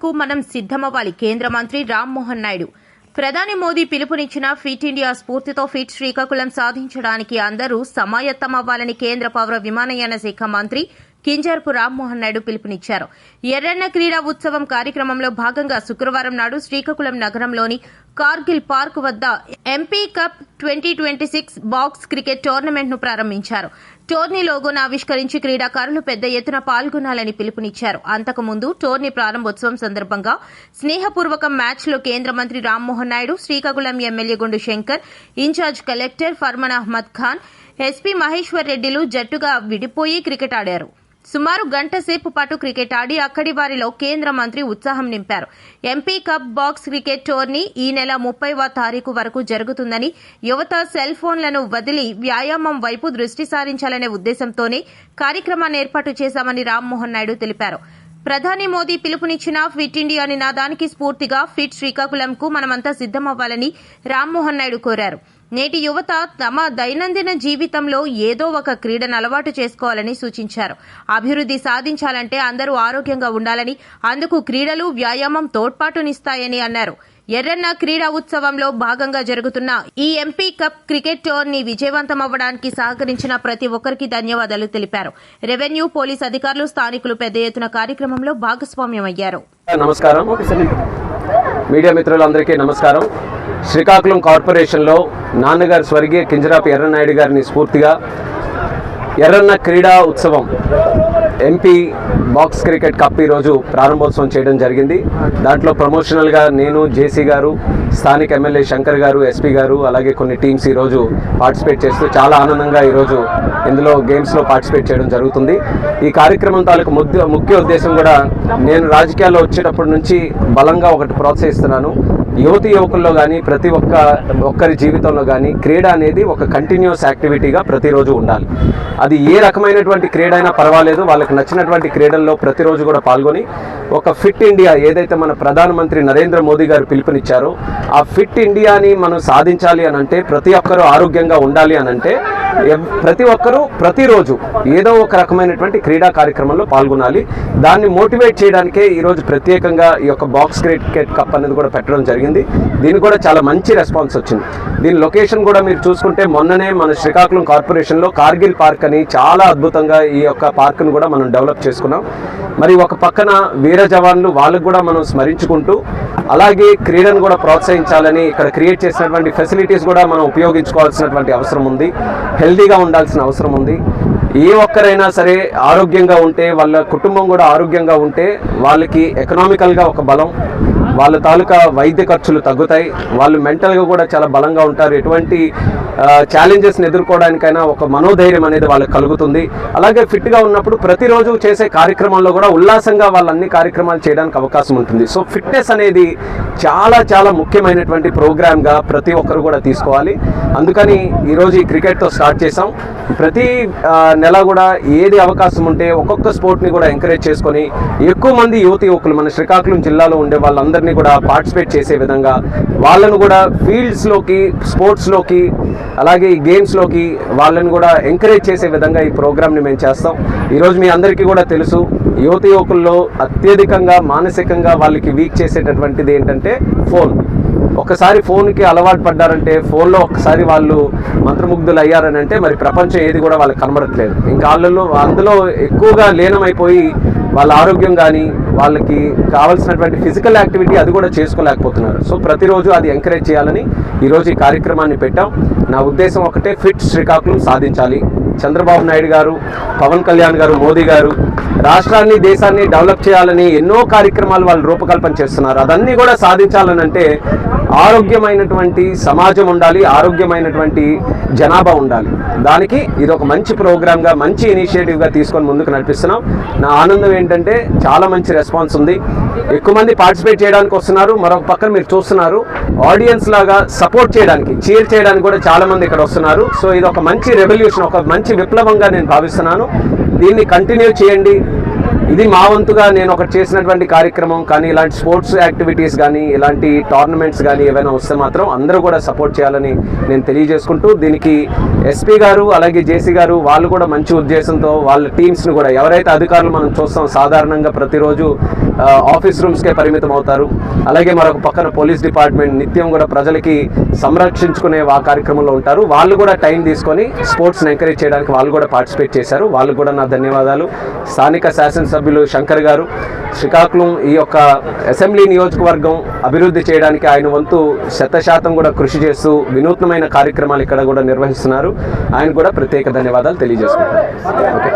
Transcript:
కు మనం సిద్దమవ్వాలి. కేంద్ర మంత్రి రామ్మోహన్ నాయుడు. ప్రధాని మోదీ పిలుపునిచ్చిన ఫిట్ ఇండియా స్ఫూర్తితో ఫిట్ శ్రీకాకుళం సాధించడానికి అందరూ సమాయత్తమవ్వాలని కేంద్ర పౌర విమానయాన శాఖ మంత్రి కింజరపు రామ్మోహన్ నాయుడు పిలుపునిచ్చారు. ఎర్రన్న క్రీడా ఉత్సవం కార్యక్రమంలో భాగంగా శుక్రవారం నాడు శ్రీకాకుళం నగరంలోని కార్గిల్ పార్క్ వద్ద MP cup 2026 box cricket tournament ను ప్రారంభించారు. టోర్నీ లోగోను ఆవిష్కరించి క్రీడాకారులు పెద్ద ఎత్తున పాల్గొనాలని పిలుపునిచ్చారు. అంతకుముందు టోర్నీ ప్రారంభోత్సవం సందర్భంగా స్నేహపూర్వక మ్యాచ్ లో కేంద్ర మంత్రి Rammohan Naidu, Srikakulam MLA Gundu Shankar, incharge collector Farman Ahmed Khan, SP Maheshwar రెడ్డిలు జట్టుగా విడిపోయి క్రికెట్ ఆడారు. సుమారు గంట సేపు పాటు క్రికెట్ ఆడి అక్కడి వారిలో కేంద్ర మంత్రి ఉత్సాహం నింపారు. MP cup box cricket tourney ఈ నెల 30వ తారీఖు వరకు జరుగుతుందని, యువత సెల్ ఫోన్లను వదిలి వ్యాయామం వైపు దృష్టి సారించాలనే ఉద్దేశంతోనే కార్యక్రమాన్ని ఏర్పాటు చేశామని రామ్మోహన్ నాయుడు తెలిపారు. ప్రధాని మోదీ పిలుపునిచ్చిన ఫిట్ ఇండియా నినాదానికి స్ఫూర్తిగా ఫిట్ శ్రీకాకుళంకు మనమంతా సిద్దమవ్వాలని రామ్మోహన్ నాయుడు కోరారు. నేటి యువత తమ దైనందిన జీవితంలో ఏదో ఒక క్రీడను అలవాటు చేసుకోవాలని సూచించారు. అభివృద్ది సాధించాలంటే అందరూ ఆరోగ్యంగా ఉండాలని, అందుకు క్రీడలు, వ్యాయామం తోడ్పాటునిస్తాయని అన్నారు. ఎర్రన్న క్రీడా ఉత్సవంలో భాగంగా జరుగుతున్న ఈ ఎంపీ కప్ క్రికెట్ టోర్నీ విజయవంతమవ్వడానికి సహకరించిన ప్రతి ఒక్కరికి ధన్యవాదాలు తెలిపారు. రెవెన్యూ, పోలీస్ అధికారులు, స్థానికులు పెద్ద ఎత్తున కార్యక్రమంలో భాగస్వామ్యమయ్యారు. నమస్కారం మీడియా మిత్రులందరికీ నమస్కారం. శ్రీకాకుళం కార్పొరేషన్లో నాన్నగారు స్వర్గీయ కింజరాపు ఎర్రన్నాయుడు గారిని స్ఫూర్తిగా ఎర్రన్న క్రీడా ఉత్సవం ఎంపీ బాక్స్ క్రికెట్ కప్ ఈరోజు ప్రారంభోత్సవం చేయడం జరిగింది. దాంట్లో ప్రమోషనల్గా నేను, జేసీ గారు, స్థానిక ఎమ్మెల్యే శంకర్ గారు, ఎస్పీ గారు, అలాగే కొన్ని టీమ్స్ ఈరోజు పార్టిసిపేట్ చేస్తూ చాలా ఆనందంగా ఈరోజు ఇందులో గేమ్స్లో పార్టిసిపేట్ చేయడం జరుగుతుంది. ఈ కార్యక్రమం తాలూకు ముఖ్య ఉద్దేశం కూడా నేను రాజకీయాల్లో వచ్చేటప్పటి నుంచి బలంగా ఒకటి ప్రోత్సహిస్తున్నాను. యువకుల్లో కానీ ప్రతి ఒక్కరి జీవితంలో కానీ క్రీడ అనేది ఒక కంటిన్యూస్ యాక్టివిటీగా ప్రతిరోజు ఉండాలి. అది ఏ రకమైనటువంటి క్రీడ అయినా పర్వాలేదు, వాళ్ళకి నచ్చినటువంటి క్రీడల్లో ప్రతిరోజు కూడా పాల్గొని ఒక ఫిట్ ఇండియా ఏదైతే మన ప్రధానమంత్రి నరేంద్ర మోదీ గారు పిలుపునిచ్చారో ఆ ఫిట్ ఇండియాని మనం సాధించాలి అనంటే, ప్రతి ఒక్కరూ ఆరోగ్యంగా ఉండాలి అనంటే ప్రతి ఒక్కరూ ప్రతిరోజు ఏదో ఒక రకమైనటువంటి క్రీడా కార్యక్రమంలో పాల్గొనాలి. దాన్ని మోటివేట్ చేయడానికే ఈరోజు ప్రత్యేకంగా ఈ యొక్క బాక్స్ క్రికెట్ కప్ అనేది కూడా పెట్టడం జరిగింది. దీనికి కూడా చాలా మంచి రెస్పాన్స్ వచ్చింది. దీని లొకేషన్ కూడా మీరు చూసుకుంటే మొన్ననే మన శ్రీకాకుళం కార్పొరేషన్లో కార్గిల్ పార్క్ అని చాలా అద్భుతంగా ఈ యొక్క పార్క్ను కూడా మనం డెవలప్ చేసుకున్నాం. మరి ఒక పక్కన వీర జవాన్లు వాళ్ళకు కూడా మనం స్మరించుకుంటూ అలాగే క్రీడను కూడా ప్రోత్సహించాలని ఇక్కడ క్రియేట్ చేసినటువంటి ఫెసిలిటీస్ కూడా మనం ఉపయోగించుకోవాల్సినటువంటి అవసరం ఉంది. హెల్తీగా ఉండాల్సిన అవసరం ఉంది. ఏ ఒక్కరైనా సరే ఆరోగ్యంగా ఉంటే, వాళ్ళ కుటుంబం కూడా ఆరోగ్యంగా ఉంటే వాళ్ళకి ఎకనామికల్గా ఒక బలం, వాళ్ళ తాలూకా వైద్య ఖర్చులు తగ్గుతాయి, వాళ్ళు మెంటల్గా కూడా చాలా బలంగా ఉంటారు. ఎటువంటి ఛాలెంజెస్ని ఎదుర్కోవడానికైనా ఒక మనోధైర్యం అనేది వాళ్ళకి కలుగుతుంది. అలాగే ఫిట్గా ఉన్నప్పుడు ప్రతిరోజు చేసే కార్యక్రమాల్లో కూడా ఉల్లాసంగా వాళ్ళు అన్ని కార్యక్రమాలు చేయడానికి అవకాశం ఉంటుంది. సో ఫిట్నెస్ అనేది చాలా చాలా ముఖ్యమైనటువంటి ప్రోగ్రామ్గా ప్రతి ఒక్కరు కూడా తీసుకోవాలి. అందుకని ఈరోజు ఈ క్రికెట్తో స్టార్ట్ చేసాం. ప్రతి నెల కూడా ఏది అవకాశం ఉంటే ఒక్కొక్క స్పోర్ట్ని కూడా ఎంకరేజ్ చేసుకొని ఎక్కువ మంది యువకులు మన శ్రీకాకుళం జిల్లాలో ఉండే వాళ్ళందరినీ కూడా పార్టిసిపేట్ చేసే విధంగా వాళ్ళను కూడా ఫీల్డ్స్లోకి, స్పోర్ట్స్లోకి, అలాగే ఈ గేమ్స్లోకి వాళ్ళని కూడా ఎంకరేజ్ చేసే విధంగా ఈ ప్రోగ్రామ్ని మేము చేస్తాం. ఈరోజు మీ అందరికీ కూడా తెలుసు, యువకుల్లో అత్యధికంగా మానసికంగా వాళ్ళకి వీక్ చేసేటటువంటిది ఏంటంటే ఫోన్. ఒకసారి ఫోన్కి అలవాటు పడ్డారంటే, ఫోన్లో ఒకసారి వాళ్ళు మంత్రముగ్ధులు అయ్యారని అంటే మరి ప్రపంచం ఏది కూడా వాళ్ళకి కనబడట్లేదు. ఇంకా అందులో ఎక్కువగా లీనమైపోయి వాళ్ళ ఆరోగ్యం కానీ వాళ్ళకి కావాల్సినటువంటి ఫిజికల్ యాక్టివిటీ అది కూడా చేసుకోలేకపోతున్నారు. సో ప్రతిరోజు అది ఎంకరేజ్ చేయాలని ఈరోజు ఈ కార్యక్రమాన్ని పెట్టాం. నా ఉద్దేశం ఒకటే, ఫిట్ శ్రీకాకుళం సాధించాలి. చంద్రబాబు నాయుడు గారు, పవన్ కళ్యాణ్ గారు, మోదీ గారు రాష్ట్రాన్ని, దేశాన్ని డెవలప్ చేయాలని ఎన్నో కార్యక్రమాలు వాళ్ళు రూపకల్పన చేస్తున్నారు. అదన్నీ కూడా సాధించాలనంటే ఆరోగ్యమైనటువంటి సమాజం ఉండాలి, ఆరోగ్యమైనటువంటి జనాభా ఉండాలి. దానికి ఇది ఒక మంచి ప్రోగ్రామ్గా, మంచి ఇనిషియేటివ్గా తీసుకొని ముందుకు నడిపిస్తున్నాం. నా ఆనందం ఏంటంటే చాలా మంచి రెస్పాన్స్ ఉంది. ఎక్కువ మంది పార్టిసిపేట్ చేయడానికి వస్తున్నారు. మరొక పక్కన మీరు చూస్తున్నారు, ఆడియన్స్ లాగా సపోర్ట్ చేయడానికి, చీర్ చేయడానికి కూడా చాలా మంది ఇక్కడ వస్తున్నారు. సో ఇది ఒక మంచి రెవల్యూషన్, ఒక మంచి విప్లవంగా నేను భావిస్తున్నాను. దీన్ని కంటిన్యూ చేయండి. ఇది మా వంతుగా నేను ఒకటి చేసినటువంటి కార్యక్రమం. కానీ ఇలాంటి స్పోర్ట్స్ యాక్టివిటీస్ కానీ ఇలాంటి టోర్నమెంట్స్ కానీ ఏవైనా వస్తే మాత్రం అందరూ కూడా సపోర్ట్ చేయాలని నేను తెలియజేసుకుంటూ, దీనికి ఎస్పీ గారు అలాగే జేసీ గారు వాళ్ళు కూడా మంచి ఉద్దేశంతో వాళ్ళ టీమ్స్ని కూడా, ఎవరైతే అధికారులు మనం చూస్తాం సాధారణంగా ప్రతిరోజు ఆఫీస్ రూమ్స్కే పరిమితం అవుతారు, అలాగే మరొక పక్కన పోలీస్ డిపార్ట్మెంట్ నిత్యం కూడా ప్రజలకి సంరక్షించుకునే ఆ కార్యక్రమంలో ఉంటారు. వాళ్ళు కూడా టైం తీసుకొని స్పోర్ట్స్ని ఎంకరేజ్ చేయడానికి వాళ్ళు కూడా పార్టిసిపేట్ చేశారు. వాళ్ళు కూడా నా ధన్యవాదాలు. స్థానిక శాసనసభ్యులు శంకర్ గారు శ్రీకాకుళం ఈ యొక్క అసెంబ్లీ నియోజకవర్గం అభివృద్ధి చేయడానికి ఆయన వంతు 100% కూడా కృషి చేస్తూ వినూత్నమైన కార్యక్రమాలు ఇక్కడ కూడా నిర్వహిస్తున్నారు. ఆయన కూడా ప్రత్యేక ధన్యవాదాలు తెలియజేసుకుంటున్నారు. ఓకే.